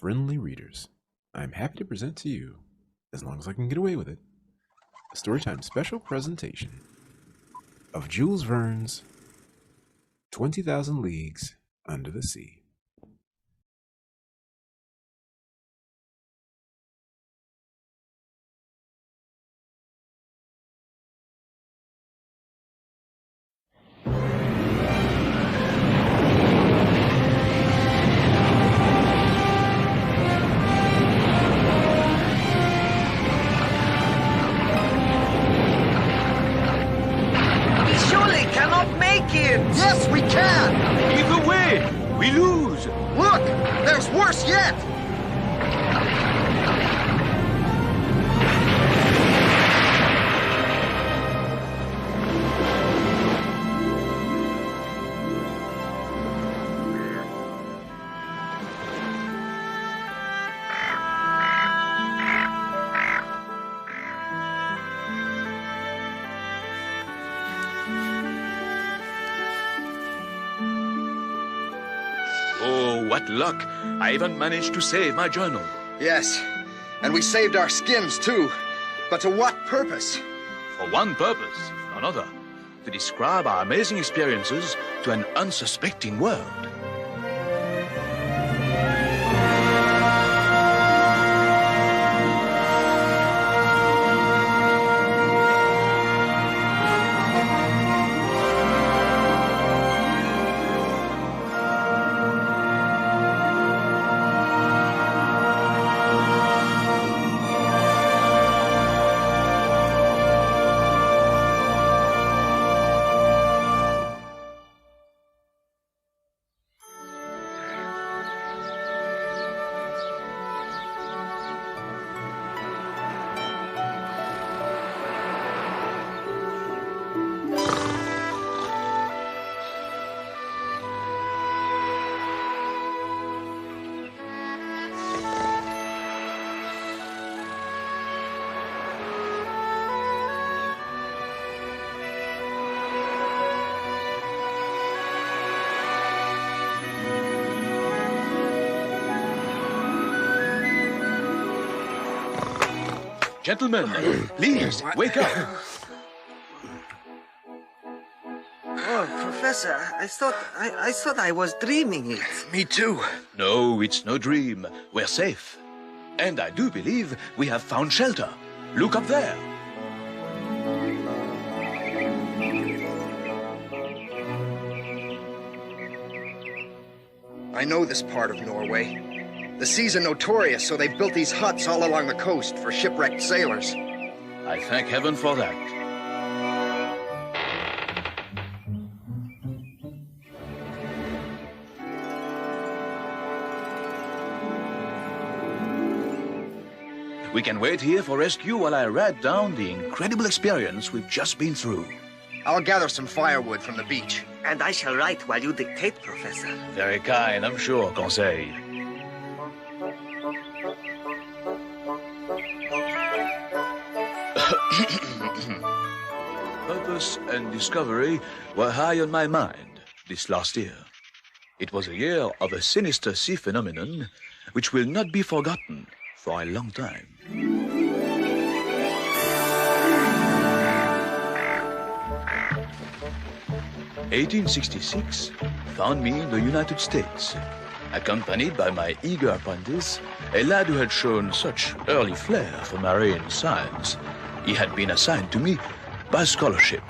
friendly readers, I am happy to present to you, as long as I can get away with it, a Storytime special presentation of Jules Verne's 20,000 Leagues Under the Sea. Yes, we can! Either way, we lose! Look! There's worse yet! Oh, what luck! I even managed to save my journal. Yes, and we saved our skins too. But to what purpose? For one purpose, if none other. To describe our amazing experiences to an unsuspecting world. Gentlemen, please, wake up. Oh, Professor, I thought I was dreaming it. Me too. No, it's no dream. We're safe. And I do believe we have found shelter. Look up there. I know this part of Norway. The seas are notorious, so they built these huts all along the coast for shipwrecked sailors. I thank heaven for that. We can wait here for rescue while I write down the incredible experience we've just been through. I'll gather some firewood from the beach. And I shall write while you dictate, Professor. Very kind, I'm sure, Conseil. Purpose and discovery were high on my mind this last year. It was a year of a sinister sea phenomenon which will not be forgotten for a long time. 1866 found me in the United States, accompanied by my eager apprentice, a lad who had shown such early flair for marine science. He had been assigned to me by scholarship.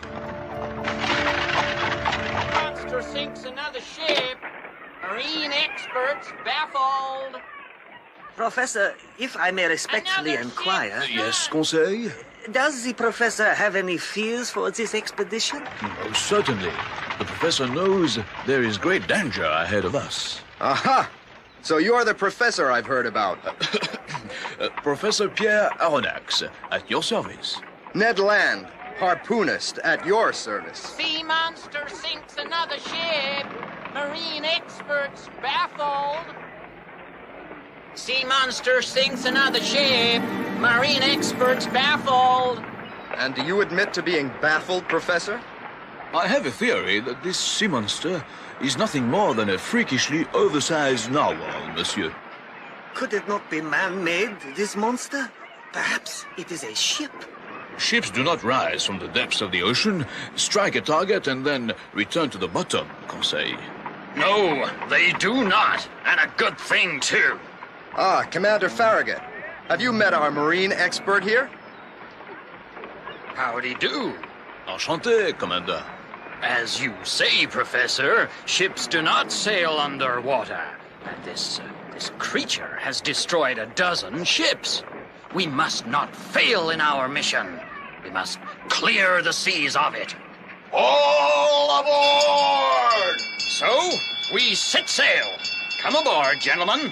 Monster sinks another ship. Marine experts baffled. Professor, if I may respectfully Another inquire, ship. Yes, Conseil? does the professor have any fears for this expedition? Most certainly. The professor knows there is great danger ahead of us. Aha! So you're the professor I've heard about. Professor Pierre Arranax, at your service. Ned Land, harpoonist, at your service. Sea monster sinks another ship. Marine experts baffled. Sea monster sinks another ship. Marine experts baffled. And do you admit to being baffled, Professor? I have a theory that this sea monster is nothing more than a freakishly oversized narwhal, monsieur. Could it not be man-made, this monster? Perhaps it is a ship. Ships do not rise from the depths of the ocean, strike a target, and then return to the bottom, Conseil. No, they do not. And a good thing, too. Ah, Commander Farragut. Have you met our marine expert here? Howdy do. Enchanté, Commander. As you say, Professor, ships do not sail underwater. And this creature has destroyed a dozen ships. We must not fail in our mission. We must clear the seas of it. All aboard! So, we set sail. Come aboard, gentlemen.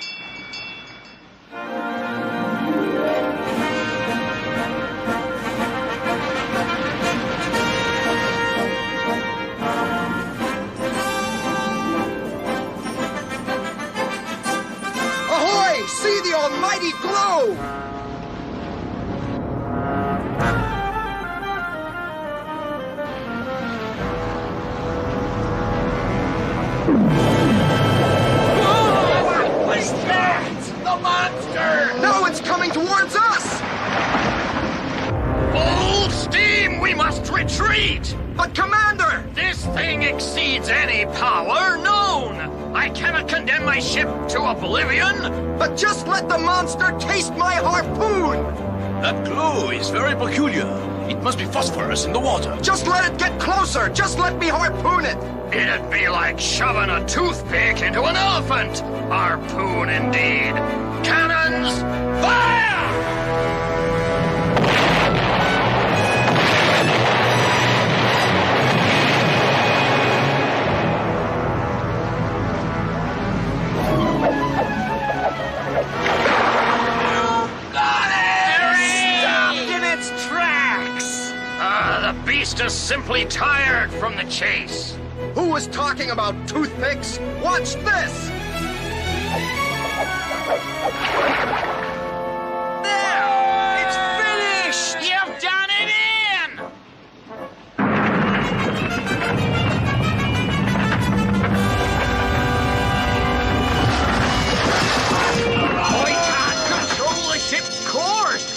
Ahoy! See the almighty globe! What was that? The monster! No, it's coming towards us! Full steam! We must retreat! But Commander! This thing exceeds any power known! I cannot condemn my ship to oblivion! But just let the monster taste my harpoon! That glow is very peculiar. It must be phosphorus in the water. Just let it get closer! Just let me harpoon it! It'd be like shoving a toothpick into an elephant! Harpoon indeed! Cannons, fire! The beast is simply tired from the chase. Who was talking about toothpicks? Watch this! There! It's finished! You've done it in! We can't control the ship's course!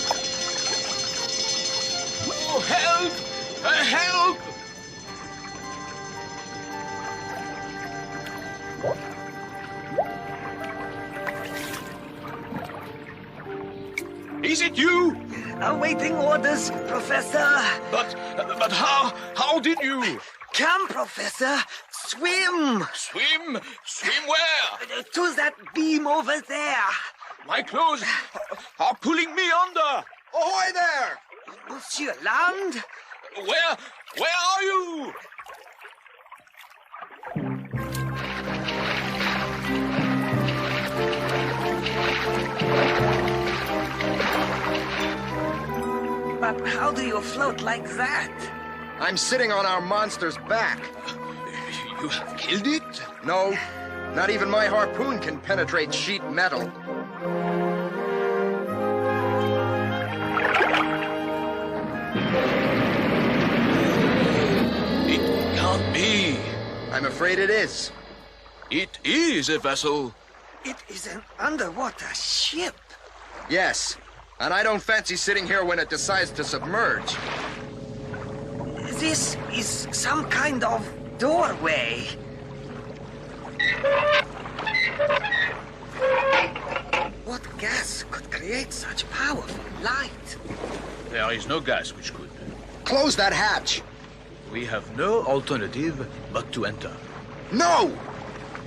Oh, help! Help! Is it you? Awaiting orders, Professor. But how did you? Come, Professor. Swim. Swim? Swim where? To that beam over there. My clothes are pulling me under. Ahoy there! Monsieur Land? Where are you? But how do you float like that? I'm sitting on our monster's back. You have killed it? No, not even my harpoon can penetrate sheet metal. It can't be. I'm afraid it is. It is a vessel. It is an underwater ship. Yes, and I don't fancy sitting here when it decides to submerge. This is some kind of doorway. What gas could create such powerful light? There is no gas which could. Close that hatch! We have no alternative but to enter. No!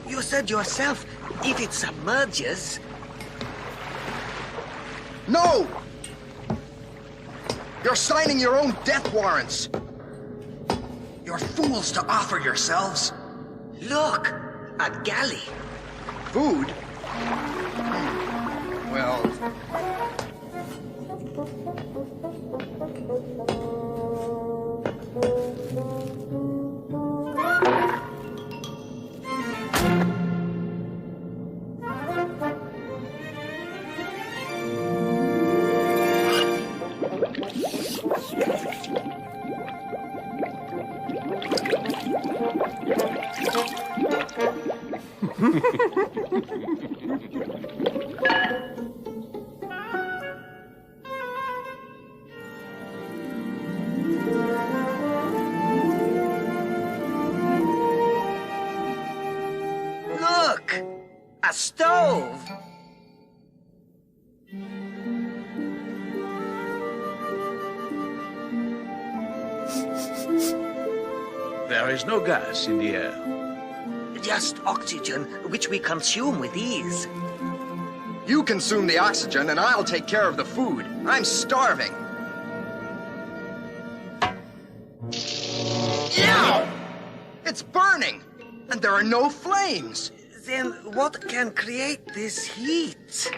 You said yourself, if it submerges... No! You're signing your own death warrants. You're fools to offer yourselves. Look, a galley. Food? Well... A stove! There is no gas in the air. Just oxygen, which we consume with ease. You consume the oxygen, and I'll take care of the food. I'm starving. Ow! It's burning, and there are no flames. Then what can create this heat?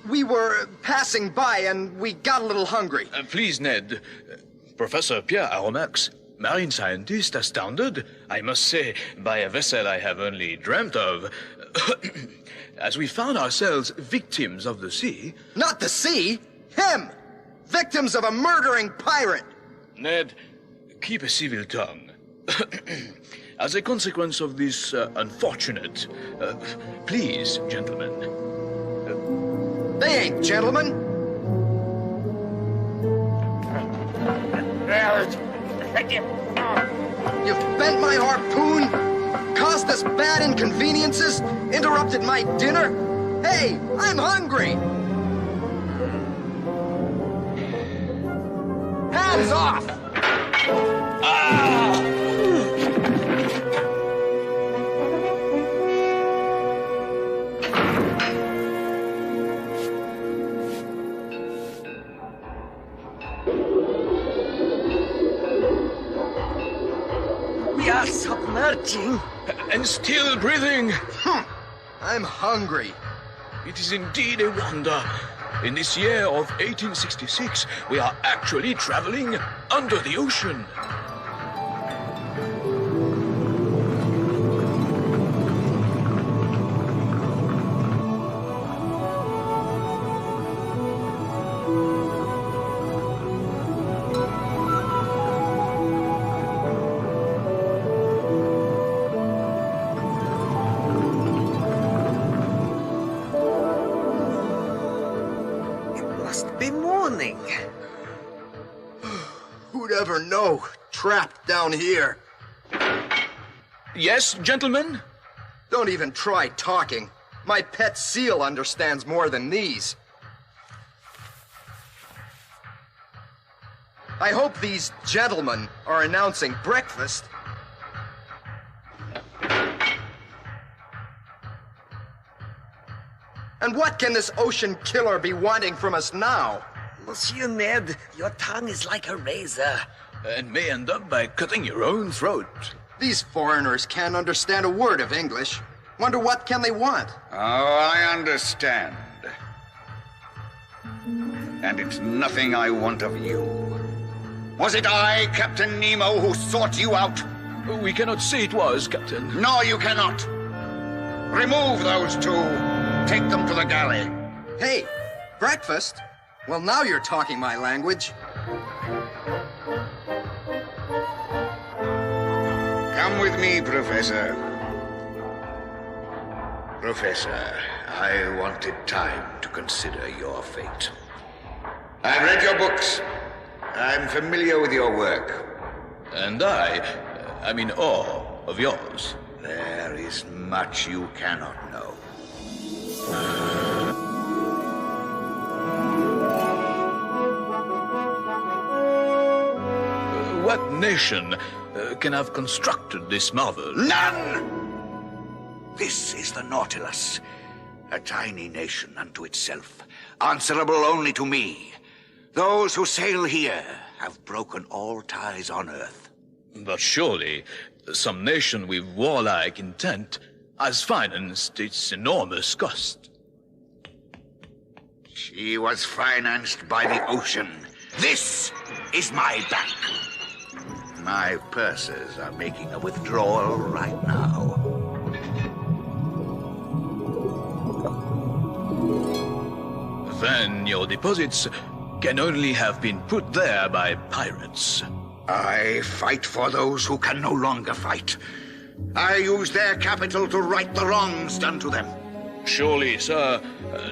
We were passing by, and we got a little hungry. Please, Ned. Professor Arranax, marine scientist, astounded, I must say, by a vessel I have only dreamt of. As we found ourselves victims of the sea. Not the sea! Him! Victims of a murdering pirate! Ned, keep a civil tongue. As a consequence of this unfortunate... please, gentlemen. They ain't gentlemen. You've bent my harpoon, caused us bad inconveniences, interrupted my dinner. Hey, I'm hungry. Hands off! Ah! We are submerging. And still breathing. I'm hungry. It is indeed a wonder. In this year of 1866, we are actually traveling under the ocean. Who'd ever know? Trapped down here. Yes, gentlemen? Don't even try talking. My pet seal understands more than these. I hope these gentlemen are announcing breakfast. And what can this ocean killer be wanting from us now? Monsieur Ned, your tongue is like a razor. And may end up by cutting your own throat. These foreigners can't understand a word of English. Wonder what can they want? Oh, I understand. And it's nothing I want of you. Was it I, Captain Nemo, who sought you out? We cannot say it was, Captain. No, you cannot. Remove those two. Take them to the galley. Hey, breakfast? Well, now you're talking my language. Come with me, Professor. Professor, I wanted time to consider your fate. I've read your books. I'm familiar with your work. And I'm in awe of yours. There is much you cannot know. What nation can have constructed this marvel? None! This is the Nautilus, a tiny nation unto itself, answerable only to me. Those who sail here have broken all ties on Earth. But surely, some nation with warlike intent has financed its enormous cost. She was financed by the ocean. This is my bank. My pursers are making a withdrawal right now. Then your deposits can only have been put there by pirates. I fight for those who can no longer fight. I use their capital to right the wrongs done to them. Surely, sir,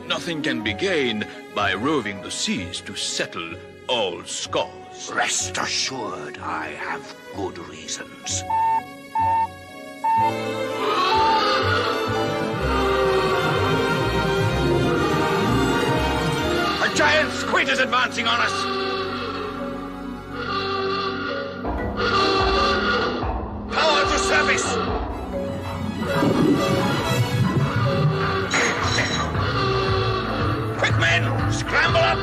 Nothing can be gained by roving the seas to settle old scores. Rest assured, I have good reasons. A giant squid is advancing on us! Power to service! Quick, men! Scramble up!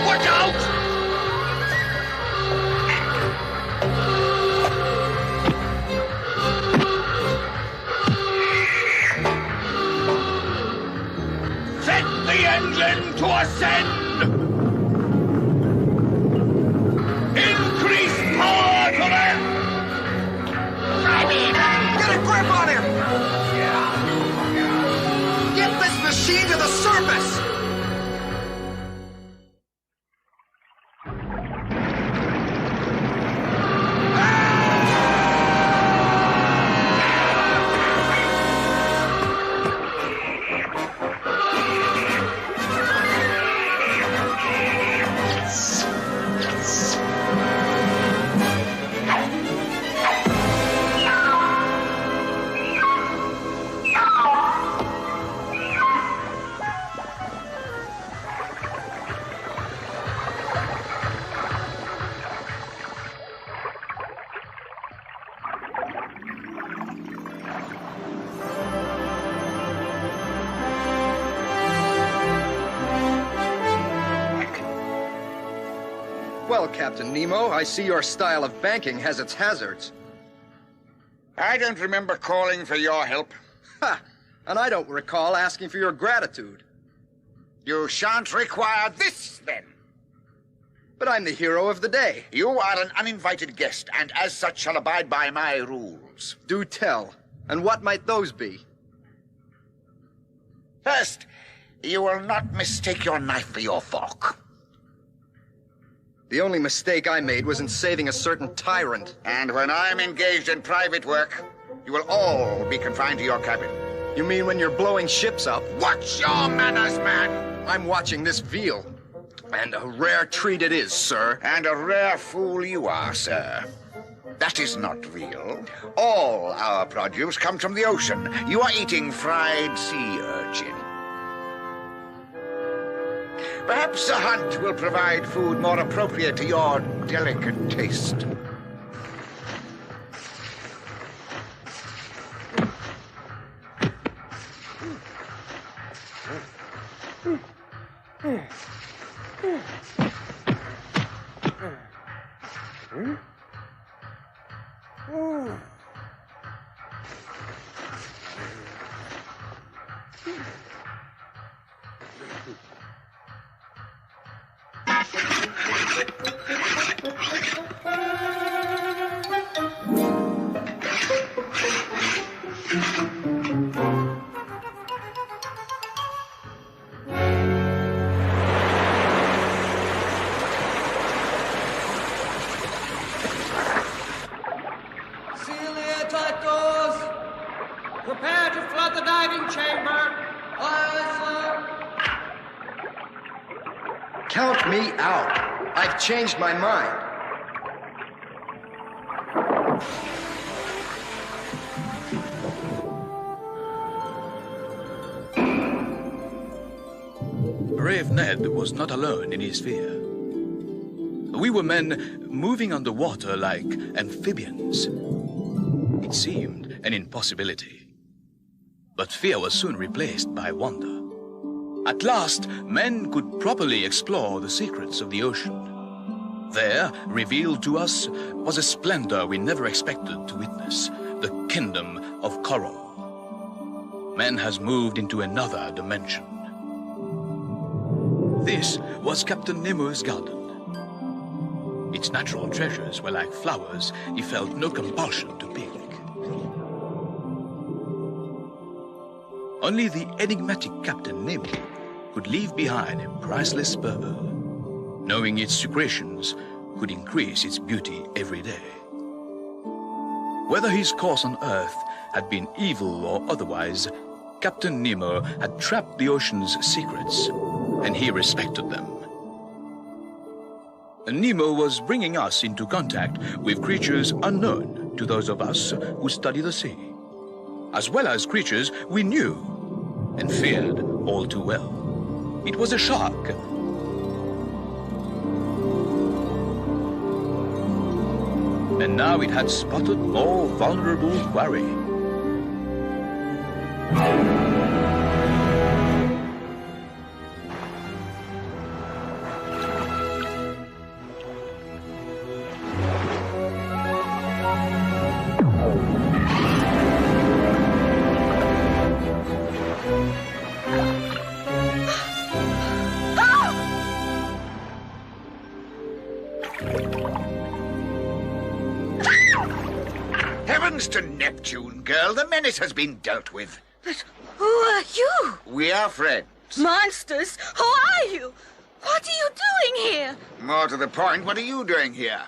Watch out! Set the engine to ascend! Increase power to them! Get a grip on him! Get this machine to the surface! Well, Captain Nemo, I see your style of banking has its hazards. I don't remember calling for your help. Ha! And I don't recall asking for your gratitude. You shan't require this, then. But I'm the hero of the day. You are an uninvited guest, and as such shall abide by my rules. Do tell. And what might those be? First, you will not mistake your knife for your fork. The only mistake I made was in saving a certain tyrant. And when I'm engaged in private work, you will all be confined to your cabin. You mean when you're blowing ships up? Watch your manners, man! I'm watching this veal. And a rare treat it is, sir. And a rare fool you are, sir. That is not real. All our produce comes from the ocean. You are eating fried sea urchin. Perhaps the hunt will provide food more appropriate to your delicate taste. Prepare to flood the diving chamber. Aye, sir. Count me out. I've changed my mind. Brave Ned was not alone in his fear. We were men moving underwater like amphibians. It seemed an impossibility. But fear was soon replaced by wonder. At last, men could properly explore the secrets of the ocean. There, revealed to us, was a splendor we never expected to witness, the kingdom of coral. Man has moved into another dimension. This was Captain Nemo's garden. Its natural treasures were like flowers he felt no compulsion to pick. Only the enigmatic Captain Nemo could leave behind a priceless pearl, knowing its secretions could increase its beauty every day. Whether his course on Earth had been evil or otherwise, Captain Nemo had trapped the ocean's secrets, and he respected them. Nemo was bringing us into contact with creatures unknown to those of us who study the sea, as well as creatures we knew and feared all too well. It was a shark. And now it had spotted more vulnerable quarry. Heavens to Neptune, girl. The menace has been dealt with. But who are you? We are friends. Monsters, who are you? What are you doing here? More to the point, what are you doing here?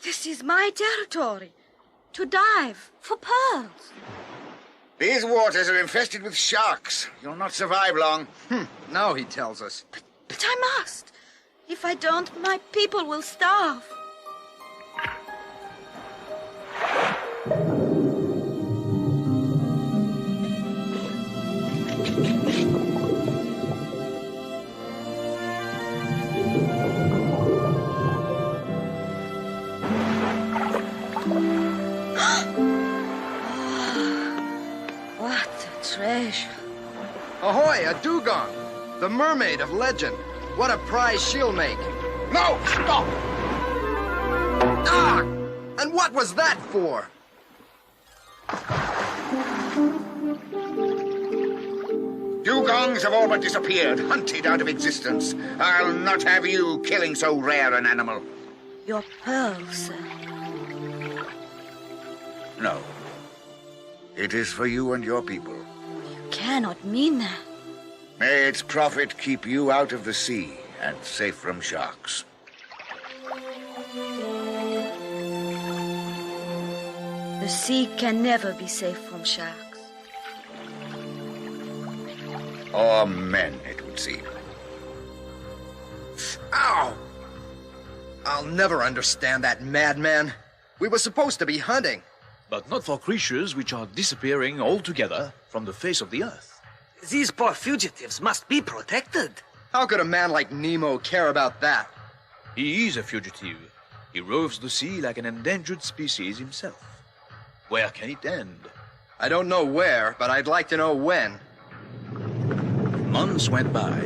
This is my territory. To dive for pearls. These waters are infested with sharks. You'll not survive long. No, he tells us. But I must. If I don't, my people will starve. What a treasure. Ahoy, a dugong! The mermaid of legend. What a prize she'll make. No, stop! Ah! And what was that for? Dugongs have all but disappeared, hunted out of existence. I'll not have you killing so rare an animal. Your pearls, sir. No. It is for you and your people. You cannot mean that. May its profit keep you out of the sea and safe from sharks. The sea can never be safe from sharks. Or men, it would seem. Ow! I'll never understand that madman. We were supposed to be hunting. But not for creatures which are disappearing altogether from the face of the earth. These poor fugitives must be protected. How could a man like Nemo care about that? He is a fugitive. He roves the sea like an endangered species himself. Where can it end? I don't know where, but I'd like to know when. Months went by,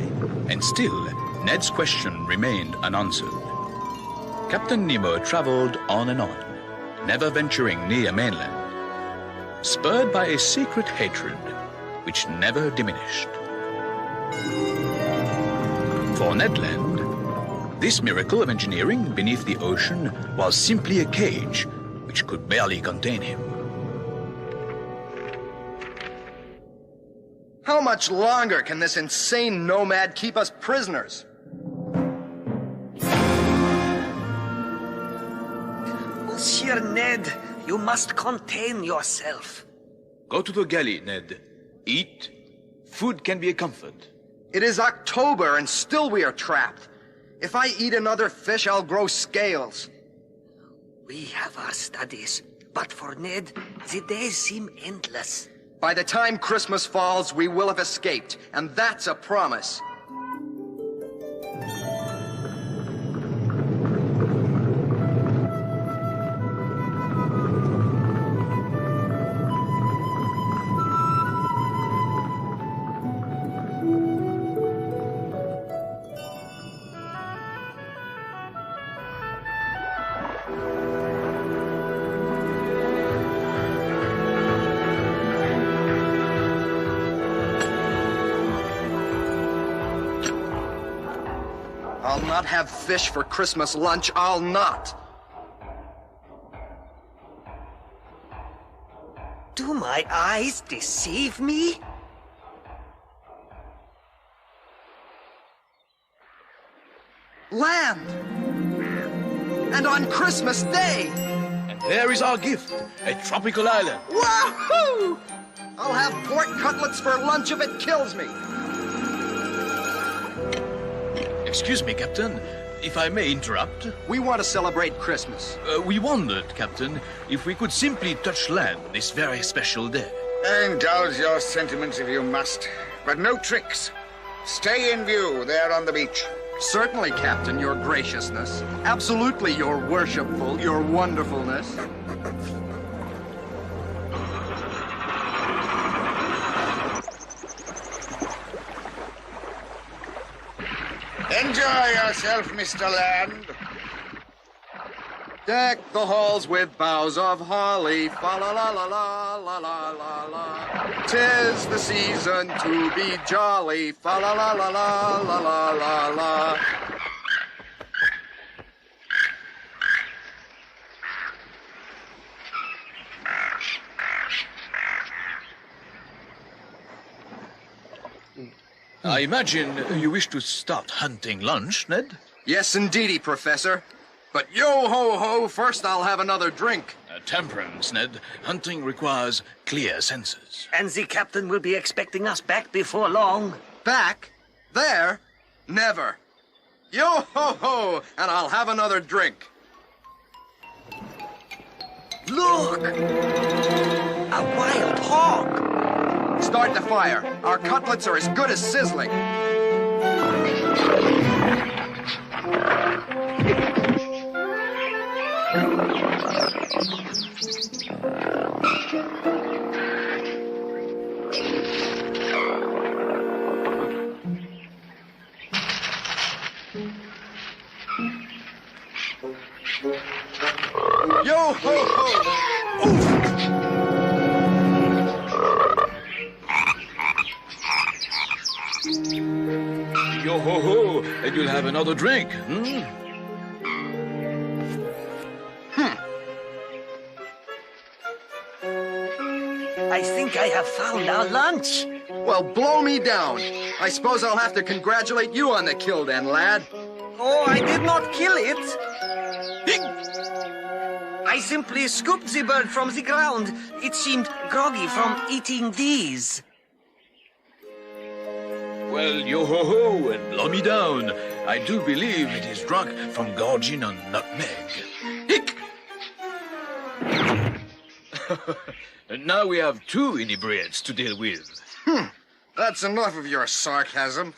and still Ned's question remained unanswered. Captain Nemo traveled on and on, never venturing near mainland, spurred by a secret hatred which never diminished. For Ned Land, this miracle of engineering beneath the ocean was simply a cage which could barely contain him. How much longer can this insane nomad keep us prisoners? Monsieur Ned, you must contain yourself. Go to the galley, Ned. Eat. Food can be a comfort. It is October and still we are trapped. If I eat another fish, I'll grow scales. We have our studies, but for Ned, the days seem endless. By the time Christmas falls, we will have escaped, and that's a promise. I'll not have fish for Christmas lunch, I'll not. Do my eyes deceive me? Land! And on Christmas Day! And There is our gift, a tropical island. Wahoo! I'll have pork cutlets for lunch if it kills me. Excuse me, Captain, if I may interrupt. We want to celebrate Christmas. We wondered, Captain, if we could simply touch land this very special day. Indulge your sentiments if you must, but no tricks. Stay in view there on the beach. Certainly, Captain, your graciousness. Absolutely, your worshipful, your wonderfulness. Enjoy yourself, Mr. Land. Deck the halls with boughs of holly, fa la la la la la la la la. 'Tis the season to be jolly, fa la la la la la la la la. I imagine you wish to start hunting lunch, Ned? Yes, indeedy, Professor. But yo-ho-ho, first I'll have another drink. Temperance, Ned. Hunting requires clear senses. And the captain will be expecting us back before long. Back? There? Never. Yo-ho-ho, and I'll have another drink. Look! A wild hog! Start the fire. Our cutlets are as good as sizzling. Yo-ho-ho! Yo-ho-ho, and you'll have another drink, hmm? I think I have found our lunch. Well, blow me down. I suppose I'll have to congratulate you on the kill then, lad. Oh, I did not kill it. I simply scooped the bird from the ground. It seemed groggy from eating these. Well, yo-ho-ho, and blow me down. I do believe it is drunk from gorging on nutmeg. Hick! And now we have two inebriates to deal with. That's enough of your sarcasm.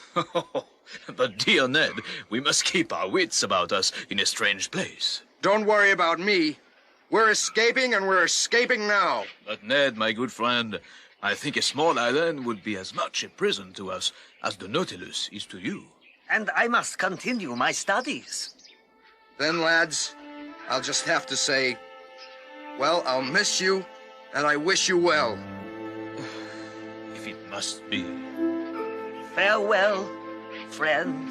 But dear Ned, we must keep our wits about us in a strange place. Don't worry about me. We're escaping, and we're escaping now. But Ned, my good friend, I think a small island would be as much a prison to us as the Nautilus is to you. And I must continue my studies. Then, lads, I'll just have to say, well, I'll miss you, and I wish you well. If it must be. Farewell, friend.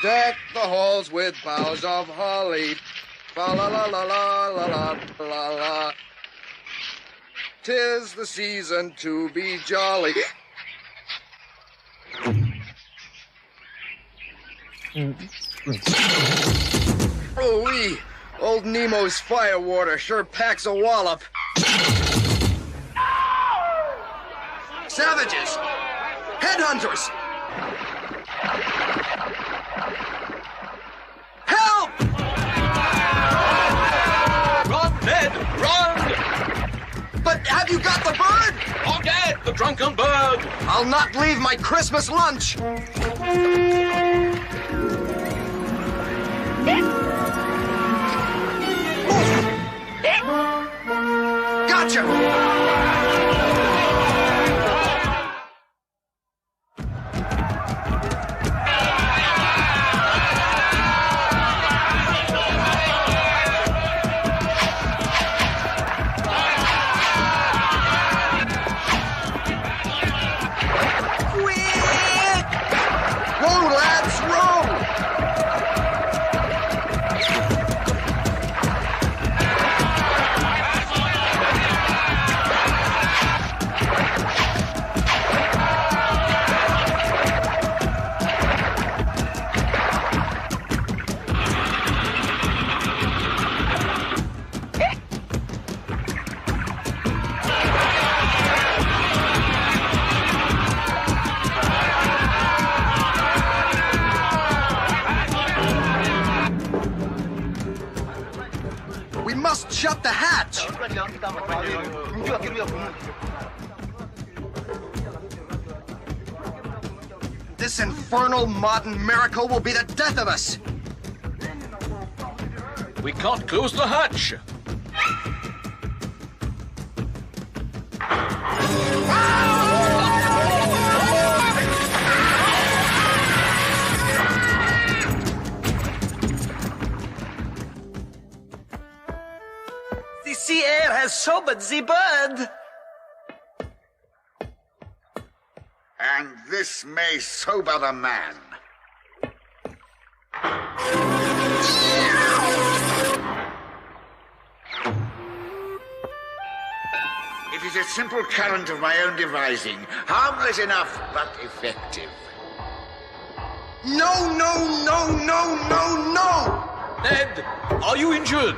Deck the halls with boughs of holly. Fa la la la la la la la la. 'Tis the season to be jolly. Oh-wee! Old Nemo's firewater sure packs a wallop. Savages! Headhunters! Help! Run, Ned! Run! But have you got the bird? Okay, the drunken bird! I'll not leave my Christmas lunch. Gotcha! Shut the hatch! This infernal modern miracle will be the death of us! We can't close the hatch! The sea air has sobered the bird. And this may sober the man. It is a simple current of my own devising, harmless enough, but effective. No, no, no, no, no, no! Ned, are you injured?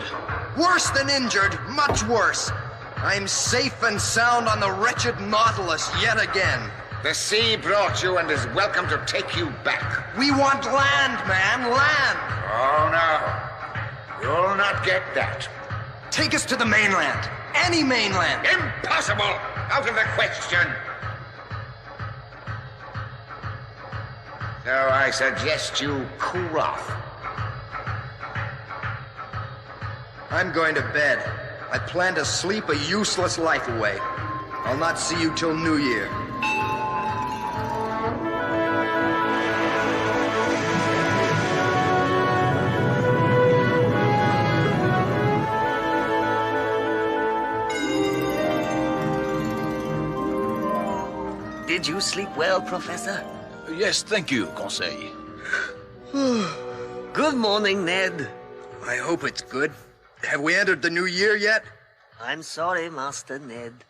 Worse than injured, much worse. I'm safe and sound on the wretched Nautilus yet again. The sea brought you and is welcome to take you back. We want land, man, land! Oh, no. You'll not get that. Take us to the mainland. Any mainland. Impossible! Out of the question. So I suggest you cool off. I'm going to bed. I plan to sleep a useless life away. I'll not see you till New Year. Did you sleep well, Professor? Yes, thank you, Conseil. Good morning, Ned. I hope it's good. Have we entered the new year yet? I'm sorry, Master Ned.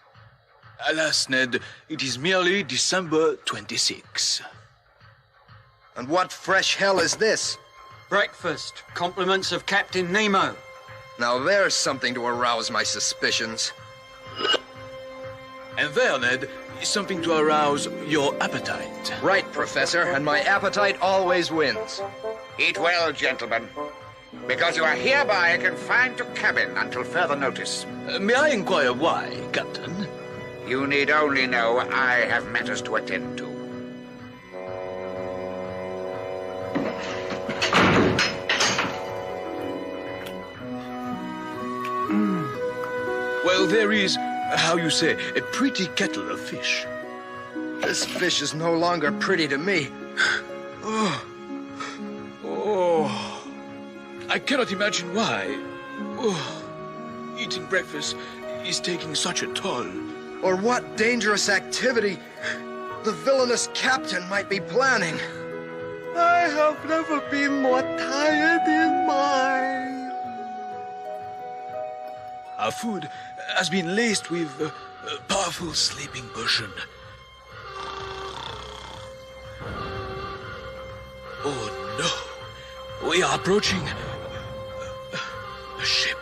Alas, Ned, it is merely December 26. And what fresh hell is this? Breakfast. Compliments of Captain Nemo. Now there's something to arouse my suspicions. And there, Ned, is something to arouse your appetite. Right, Professor, and my appetite always wins. Eat well, gentlemen, because you are hereby confined to cabin until further notice. May I inquire why, Captain? You need only know I have matters to attend to. Well, there is, how you say, a pretty kettle of fish. This fish is no longer pretty to me. Oh, I cannot imagine why. Oh, eating breakfast is taking such a toll. Or what dangerous activity the villainous captain might be planning. I have never been more tired in my... Our food has been laced with a powerful sleeping potion. Oh no, we are approaching a ship.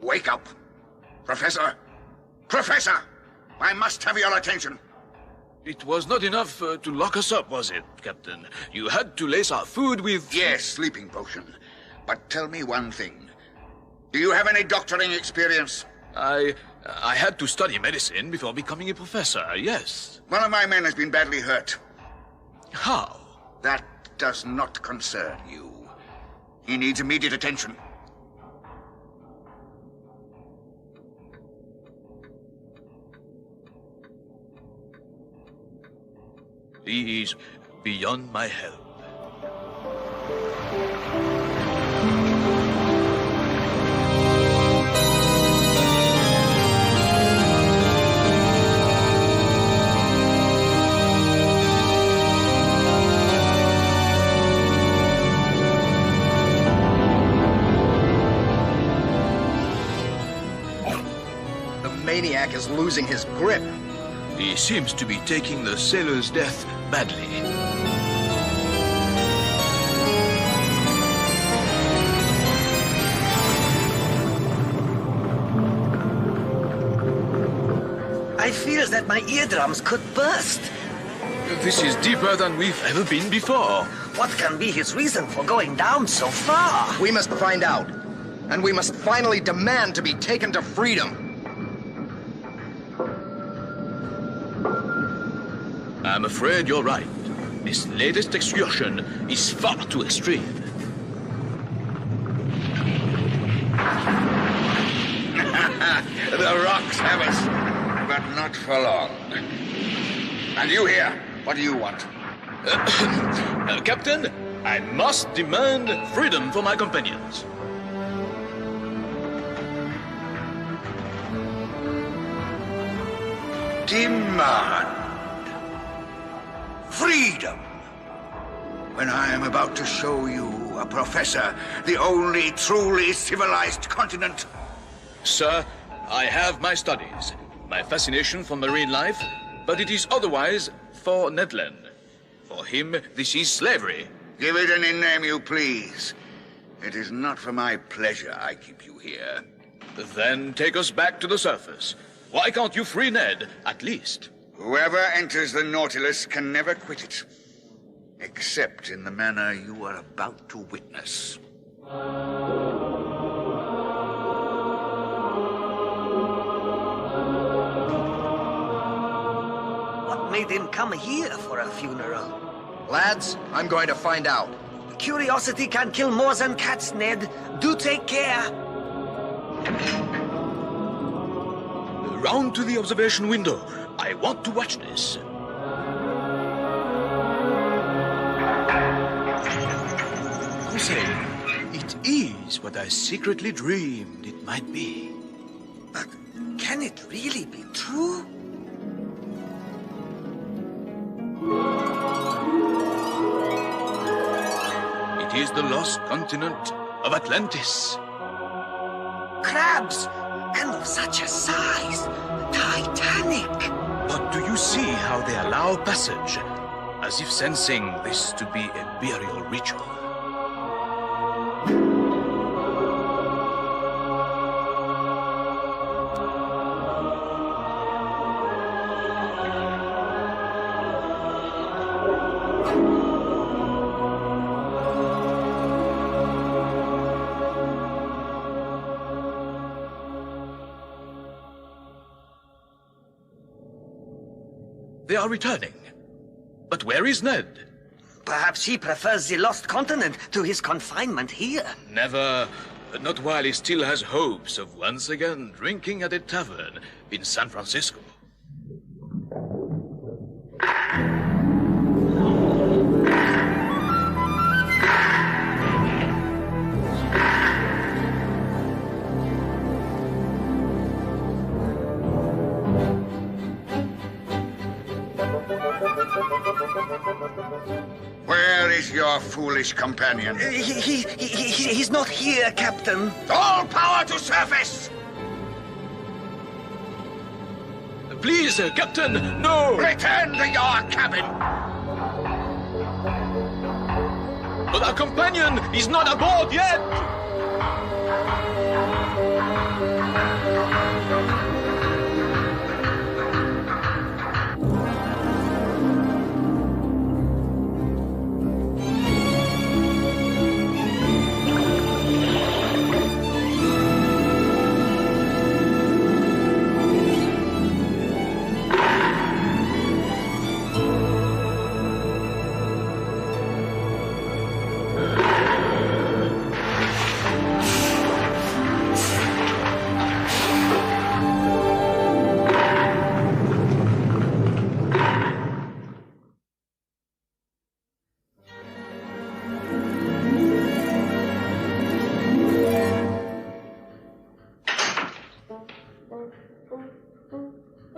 Wake up. Professor! Professor! I must have your attention. It was not enough to lock us up, was it, Captain? You had to lace our food with... Yes, sleeping potion. But tell me one thing. Do you have any doctoring experience? I had to study medicine before becoming a professor, yes. One of my men has been badly hurt. How? That does not concern you. He needs immediate attention. He is beyond my help. The maniac is losing his grip. He seems to be taking the sailor's death badly. I fear that my eardrums could burst. This is deeper than we've ever been before. What can be his reason for going down so far? We must find out. And we must finally demand to be taken to freedom. I'm afraid you're right. This latest excursion is far too extreme. The rocks have us, but not for long. And you here, what do you want? Captain, I must demand freedom for my companions. Demand freedom. When I am about to show you a professor, the only truly civilized continent. Sir, I have my studies, my fascination for marine life, but it is otherwise for Ned Land. For him, this is slavery. Give it any name you please. It is not for my pleasure I keep you here. Then take us back to the surface. Why can't you free Ned, at least? Whoever enters the Nautilus can never quit it. Except in the manner you are about to witness. What made him come here for a funeral? Lads, I'm going to find out. Curiosity can kill more than cats, Ned. Do take care. Round to the observation window. I want to watch this. Jose, it is what I secretly dreamed it might be. But can it really be true? It is the lost continent of Atlantis. Crabs! And of such a size! Titanic! But do you see how they allow passage? As if sensing this to be a burial ritual. They are returning. But where is Ned? Perhaps he prefers the lost continent to his confinement here. Never. Not while he still has hopes of once again drinking at a tavern in San Francisco. Where is your foolish companion? He's not here, Captain. All power to surface! Please, Captain, no! Return to your cabin! But our companion is not aboard yet!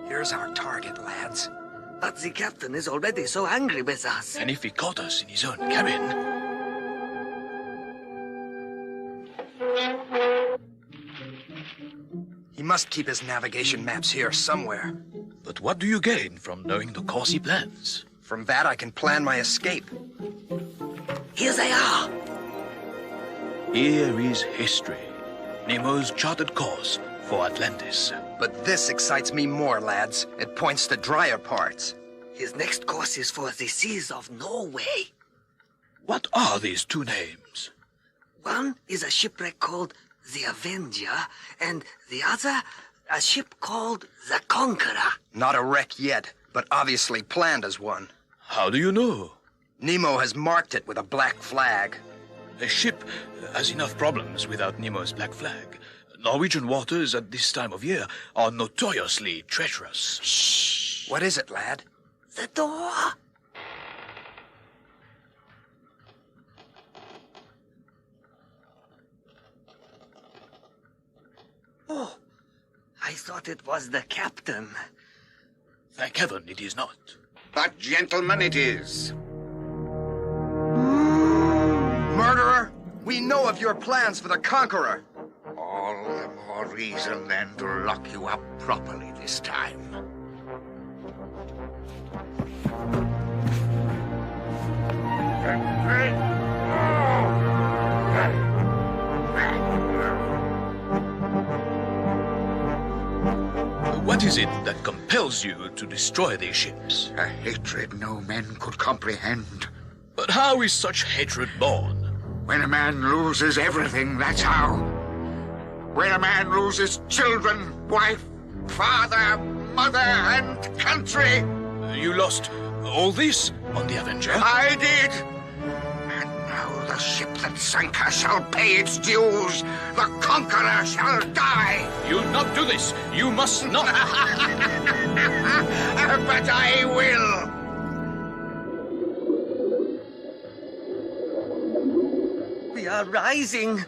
Here's our target, lads. But the captain is already so angry with us. And if he caught us in his own cabin... He must keep his navigation maps here somewhere. But what do you gain from knowing the course he plans? From that, I can plan my escape. Here they are. Here is history. Nemo's charted course for Atlantis. But this excites me more, lads. It points to drier parts. His next course is for the seas of Norway. What are these two names? One is a shipwreck called the Avenger, and the other, a ship called the Conqueror. Not a wreck yet, but obviously planned as one. How do you know? Nemo has marked it with a black flag. A ship has enough problems without Nemo's black flag. Norwegian waters at this time of year are notoriously treacherous. Shh! What is it, lad? The door! Oh, I thought it was the captain. Thank heaven it is not. But, gentlemen, it is. Murderer, we know of your plans for the Conqueror. All the more reason, then, to lock you up properly this time. What is it that compels you to destroy these ships? A hatred no men could comprehend. But how is such hatred born? When a man loses everything, that's how. When a man loses children, wife, father, mother, and country. You lost all this on the Avenger? I did. And now the ship that sank her shall pay its dues. The Conqueror shall die. You'll not do this. You must not. But I will. We are rising.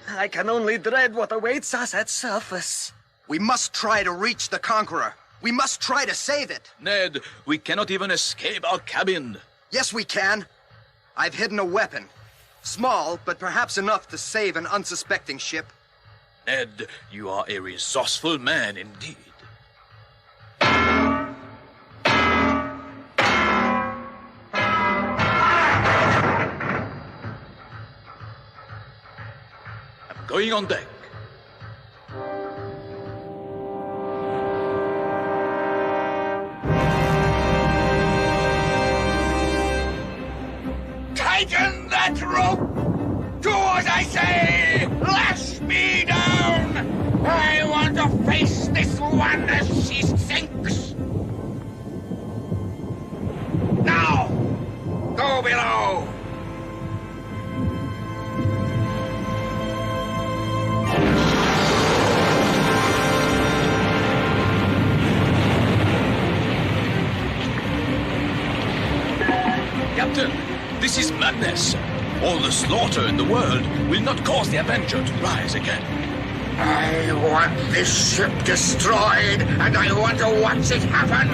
I can only dread what awaits us at surface. We must try to reach the Conqueror. We must try to save it. Ned, we cannot even escape our cabin. Yes, we can. I've hidden a weapon. Small, but perhaps enough to save an unsuspecting ship. Ned, you are a resourceful man indeed. I'm going on deck. Tighten that rope! Do as I say! Lash me down! I want to face this one as she sinks! Now! Go below! Captain, this is madness. All the slaughter in the world will not cause the Avenger to rise again. I want this ship destroyed, and I want to watch it happen!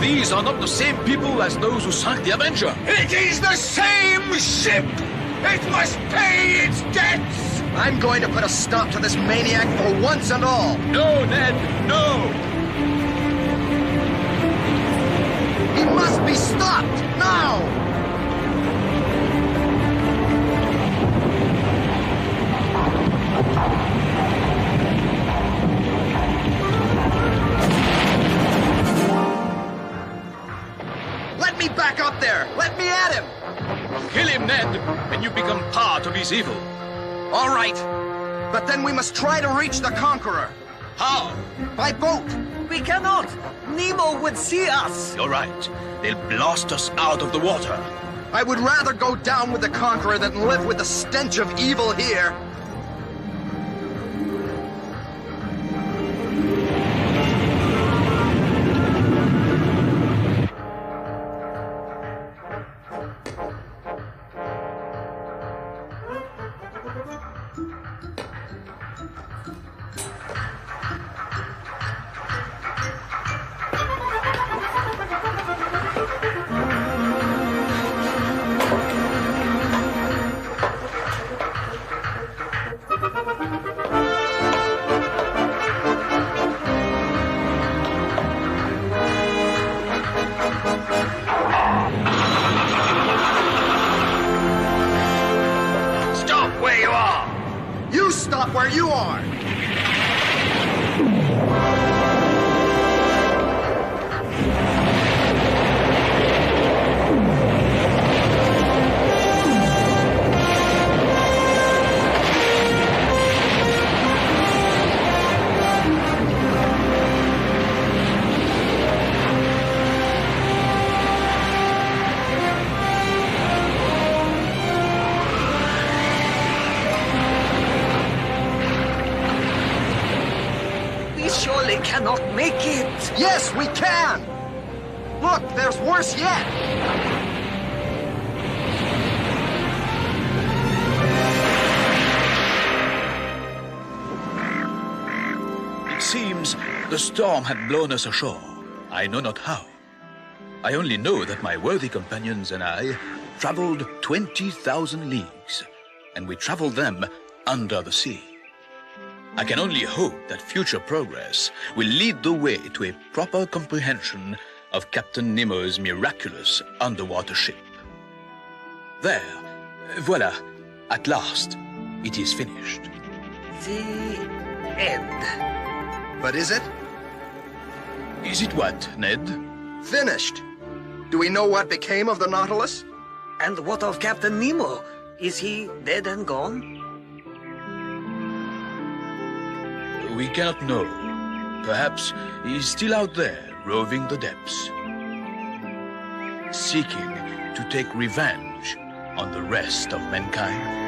These are not the same people as those who sank the Avenger. It is the same ship! It must pay its debts! I'm going to put a stop to this maniac for once and all. No, Ned, no! He must be stopped, now! here! Let me at him! Kill him, Ned, and you become part of his evil. All right. But then we must try to reach the Conqueror. How? By boat. We cannot. Nemo would see us. You're right. They'll blast us out of the water. I would rather go down with the Conqueror than live with the stench of evil here. Stop where you are! Cannot make it. Yes, we can! Look, there's worse yet! It seems the storm had blown us ashore. I know not how. I only know that my worthy companions and I traveled 20,000 leagues, and we traveled them under the sea. I can only hope that future progress will lead the way to a proper comprehension of Captain Nemo's miraculous underwater ship. There, voila, at last, it is finished. The end. But is it? Is it what, Ned? Finished. Do we know what became of the Nautilus? And what of Captain Nemo? Is he dead and gone? We cannot know. Perhaps he is still out there, roving the depths, seeking to take revenge on the rest of mankind.